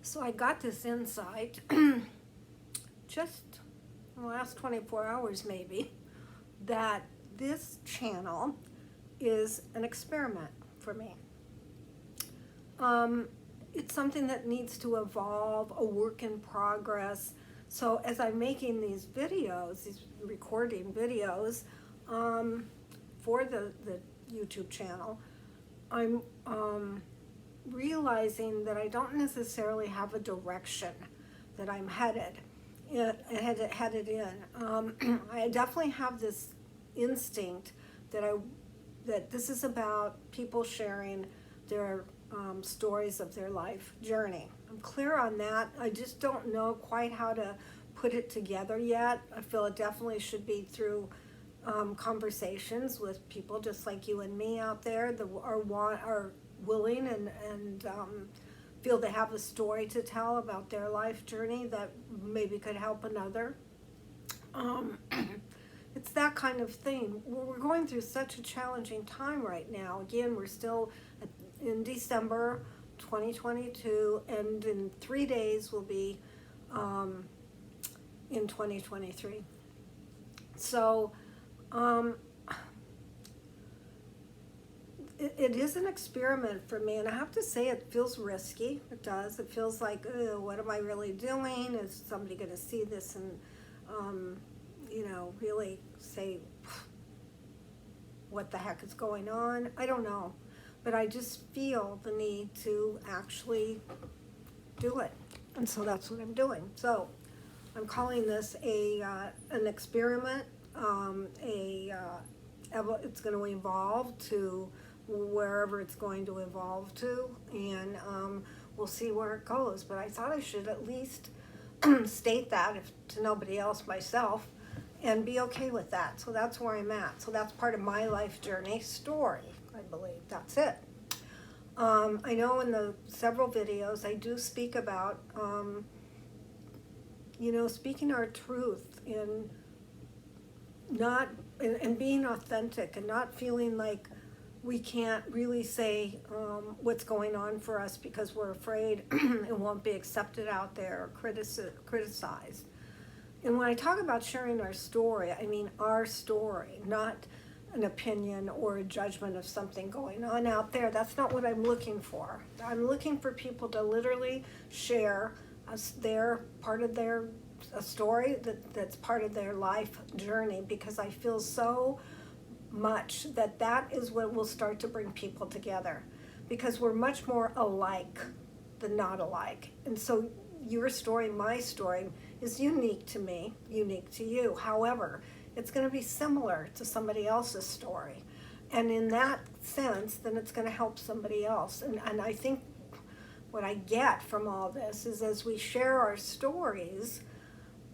So I got this insight just in the last 24 hours maybe, that this channel is an experiment for me. It's something that needs to evolve, a work in progress. So as I'm making these videos, these recording videos for the YouTube channel, I'm realizing that I don't necessarily have a direction that I'm headed in. I definitely have this instinct that this is about people sharing their stories of their life journey. I'm clear on that. I just don't know quite how to put it together yet. I feel it definitely should be through conversations with people just like you and me out there that are willing and feel they have a story to tell about their life journey that maybe could help another. It's that kind of thing. We're going through such a challenging time right now. Again, we're still in December 2022, and in 3 days we'll be in 2023. So it is an experiment for me, and I have to say it feels risky. It does. It feels like, what am I really doing? Is somebody going to see this and really say, what the heck is going on? I don't know. But I just feel the need to actually do it. And so that's what I'm doing. So I'm calling this an experiment. It's going to evolve to wherever it's going to evolve to, and we'll see where it goes. But I thought I should at least state that, if to nobody else, myself, and be okay with that. So that's where I'm at. So that's part of my life journey story, I believe. That's it. I know in the several videos I do speak about, speaking our truth and being authentic and not feeling like we can't really say what's going on for us because we're afraid it won't be accepted out there or criticized. And when I talk about sharing our story, I mean our story, not an opinion or a judgment of something going on out there. That's not what I'm looking for. I'm looking for people to literally share a story that's part of their life journey, because I feel so much that is what will start to bring people together, because we're much more alike than not alike. And so your story, my story, is unique to me, unique to you. However, it's going to be similar to somebody else's story. And in that sense, then it's going to help somebody else. And I think what I get from all this is, as we share our stories,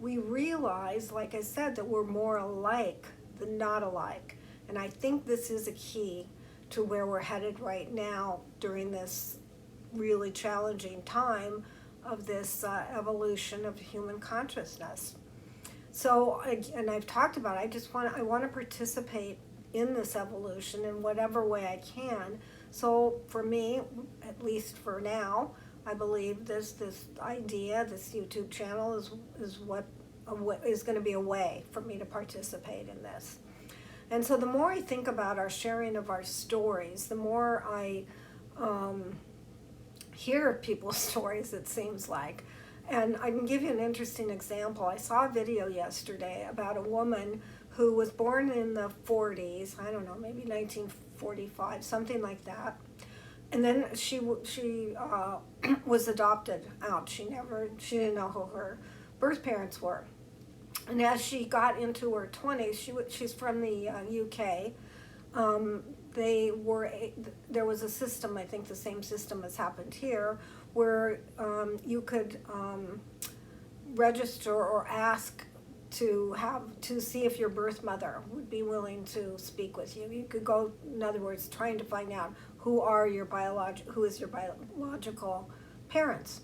we realize, like I said, that we're more alike than not alike. And I think this is a key to where we're headed right now during this really challenging time of this evolution of human consciousness. So, and I've talked about it, I want to participate in this evolution in whatever way I can. So for me, at least for now, I believe this idea, this YouTube channel is what is going to be a way for me to participate in this. And so the more I think about our sharing of our stories, the more I hear people's stories, it seems like. And I can give you an interesting example. I saw a video yesterday about a woman who was born in the 40s, I don't know, maybe 1945, something like that. And then she was adopted out. She didn't know who her birth parents were. And as she got into her 20s, she's from the UK. There was a system, I think the same system has happened here, where you could register or ask to see if your birth mother would be willing to speak with you. You could go, in other words, trying to find out who is your biological parents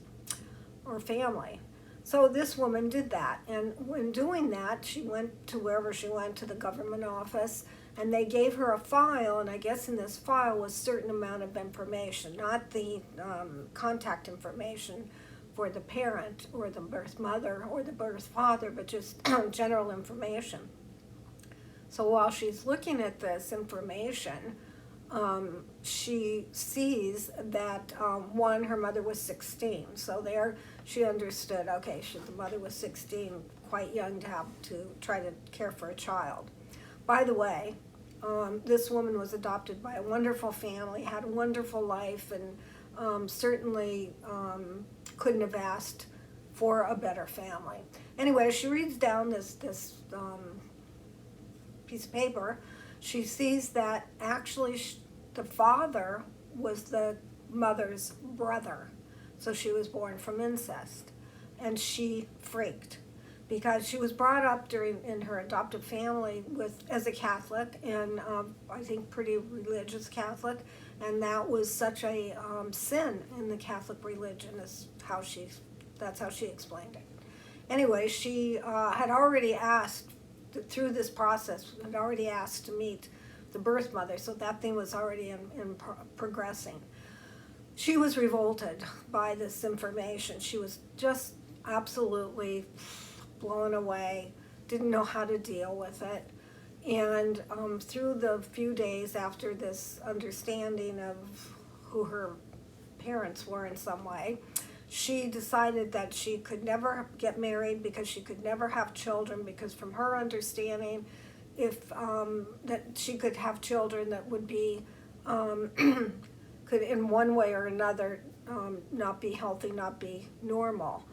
or family. So this woman did that, and when doing that, she went to wherever she went, to the government office, and they gave her a file, and I guess in this file was a certain amount of information, not the contact information, for the parent or the birth mother or the birth father, but just general information. So while she's looking at this information, she sees that one, her mother was 16. So there she understood, okay, the mother was 16, quite young to have to try to care for a child. By the way, this woman was adopted by a wonderful family, had a wonderful life, and certainly couldn't have asked for a better family. Anyway, she reads down this piece of paper. She sees that actually the father was the mother's brother. So she was born from incest. And she freaked because she was brought up in her adoptive family as a Catholic, and I think pretty religious Catholic, and that was such a sin in the Catholic religion. That's how she explained it. Anyway, she had already asked through this process, had already asked to meet the birth mother, so that thing was already progressing. She was revolted by this information. She was just absolutely blown away, didn't know how to deal with it. And through the few days after this understanding of who her parents were in some way, she decided that she could never get married because she could never have children, because from her understanding, if that she could have children that would be could in one way or another not be healthy, not be normal,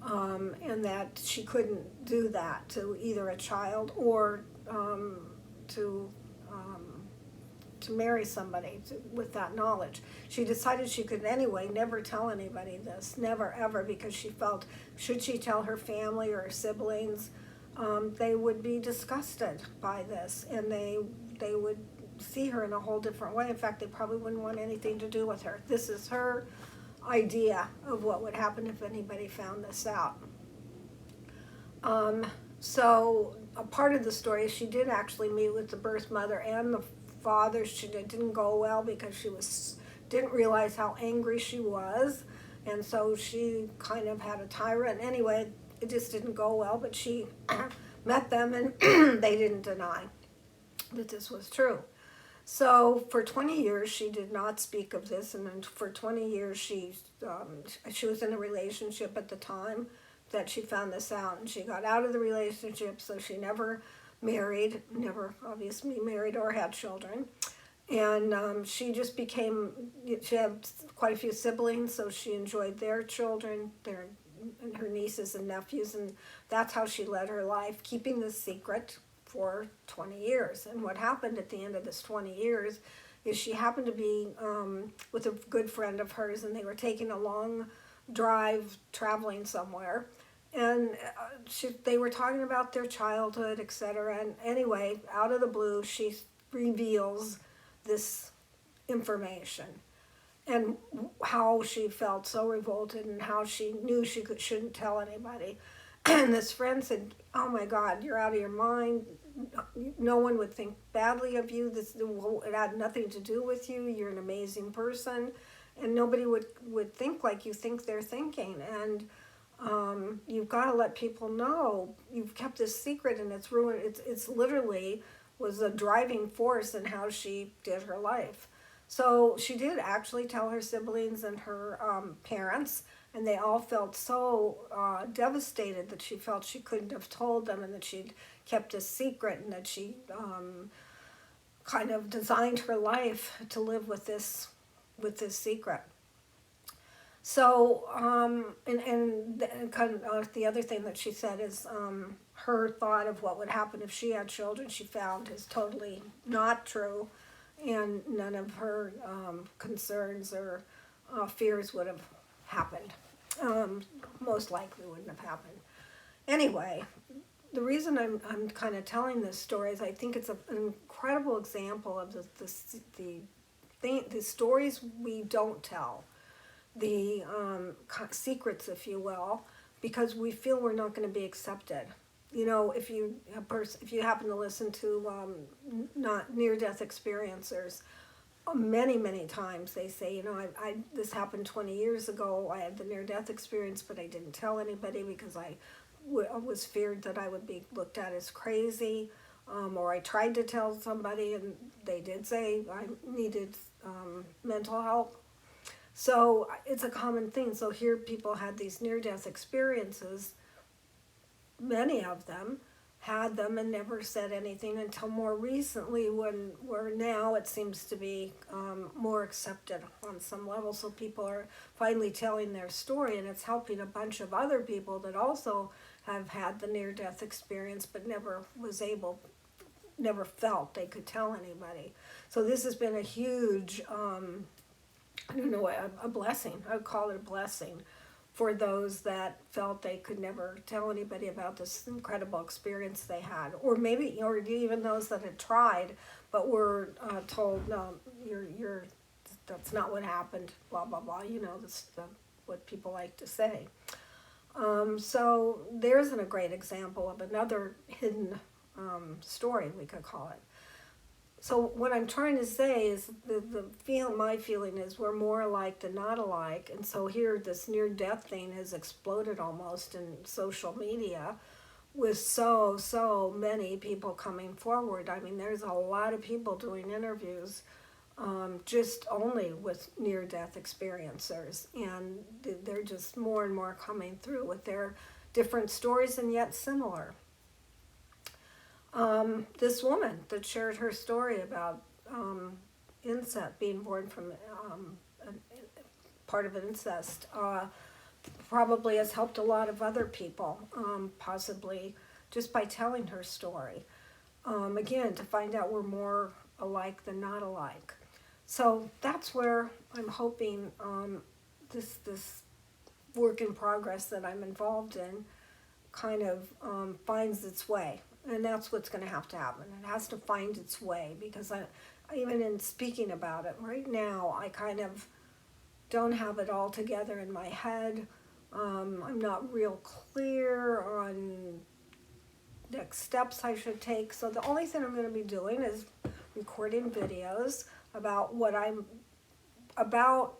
and that she couldn't do that to either a child or to marry somebody with that knowledge. She decided she could anyway never tell anybody this, never ever, because she felt should she tell her family or her siblings, they would be disgusted by this, and they would see her in a whole different way. In fact, they probably wouldn't want anything to do with her. This is her idea of what would happen if anybody found this out. So a part of the story is she did actually meet with the birth mother and the father. It didn't go well because she didn't realize how angry she was, and so she kind of had a tyrant. Anyway, it just didn't go well, but she met them, and they didn't deny that this was true. So for 20 years, she did not speak of this, and then for 20 years, she was in a relationship at the time that she found this out, and she got out of the relationship, so she never never obviously married or had children. And she just she had quite a few siblings, so she enjoyed their children, and her nieces and nephews, and that's how she led her life, keeping this secret for 20 years. And what happened at the end of this 20 years is she happened to be with a good friend of hers, and they were taking a long drive traveling somewhere, and they were talking about their childhood, etc. And anyway, out of the blue, she reveals this information and how she felt so revolted and how she knew she shouldn't tell anybody. And this friend said, "Oh my God, you're out of your mind. No one would think badly of you. It had nothing to do with you. You're an amazing person, and nobody would think like you think they're thinking. And you've got to let people know you've kept this secret, and it's ruined. It's literally was a driving force in how she did her life." So she did actually tell her siblings and her parents, and they all felt so devastated that she felt she couldn't have told them, and that she'd kept a secret, and that she kind of designed her life to live with this secret. So, the other thing that she said is her thought of what would happen if she had children, she found is totally not true, and none of her concerns or fears would have happened. Most likely wouldn't have happened. Anyway, the reason I'm kind of telling this story is I think it's an incredible example of the stories we don't tell, the secrets, if you will, because we feel we're not going to be accepted. You know, if you happen to listen to not near-death experiencers, many, many times they say, you know, this happened 20 years ago. I had the near-death experience, but I didn't tell anybody because I was feared that I would be looked at as crazy. Or I tried to tell somebody and they did say I needed mental help. So it's a common thing. So here people had these near-death experiences, many of them had them and never said anything until more recently, when where now it seems to be more accepted on some level. So people are finally telling their story, and it's helping a bunch of other people that also have had the near-death experience but never felt they could tell anybody. So this has been a huge, I don't know, a blessing. I would call it a blessing for those that felt they could never tell anybody about this incredible experience they had, or maybe, or even those that had tried but were told, no, you're that's not what happened, blah blah blah. You know, what people like to say. So there's a great example of another hidden story, we could call it. So what I'm trying to say is my feeling is we're more alike than not alike. And so here this near-death thing has exploded almost in social media with so many people coming forward. I mean, there's a lot of people doing interviews just only with near-death experiencers. And they're just more and more coming through with their different stories and yet similar. This woman that shared her story about incest, being born from part of an incest, probably has helped a lot of other people, possibly just by telling her story. Again, to find out we're more alike than not alike. So that's where I'm hoping this work in progress that I'm involved in kind of finds its way. And that's what's going to happen. It has to find its way, because even in speaking about it right now, I kind of don't have it all together in my head. I'm not real clear on next steps I should take. So the only thing I'm going to be doing is recording videos about about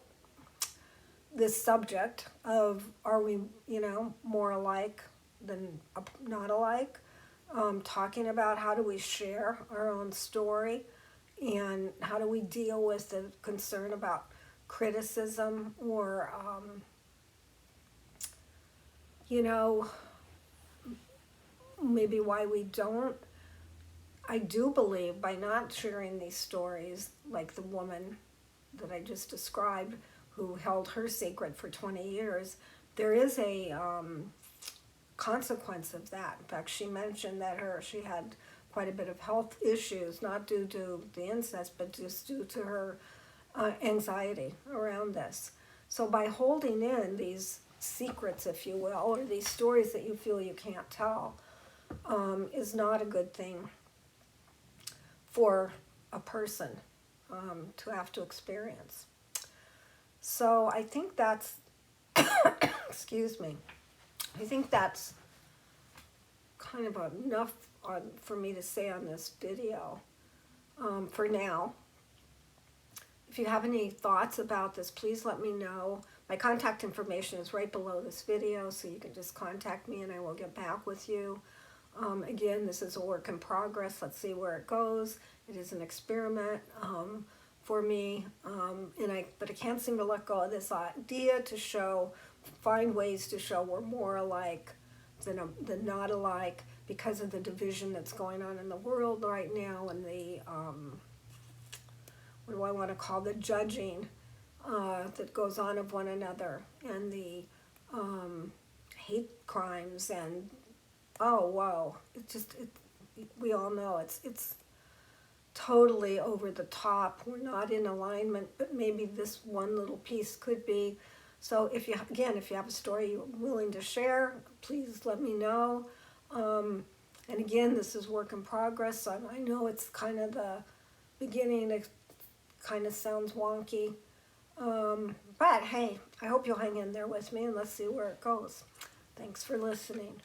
this subject of, are we, more alike than not alike? Talking about how do we share our own story, and how do we deal with the concern about criticism, or maybe why we don't. I do believe by not sharing these stories, like the woman that I just described who held her secret for 20 years, there is a consequence of that. In fact, she mentioned that she had quite a bit of health issues, not due to the incest, but just due to her anxiety around this. So by holding in these secrets, if you will, or these stories that you feel you can't tell, is not a good thing for a person to have to experience. So I think that's, excuse me, I think that's kind of enough for me to say on this video for now. If you have any thoughts about this, please let me know. My contact information is right below this video, so you can just contact me and I will get back with you. Again, this is a work in progress. Let's see where it goes. It is an experiment for me, but I can't seem to let go of this idea to find ways to show we're more alike than not alike, because of the division that's going on in the world right now, and the what do I want to call, the judging that goes on of one another, and the hate crimes, and oh whoa, we all know it's totally over the top. We're not in alignment, but maybe this one little piece could be. So if you have a story you're willing to share, please let me know. And again, this is work in progress, so I know it's kind of the beginning. It kind of sounds wonky. But hey, I hope you'll hang in there with me, and let's see where it goes. Thanks for listening.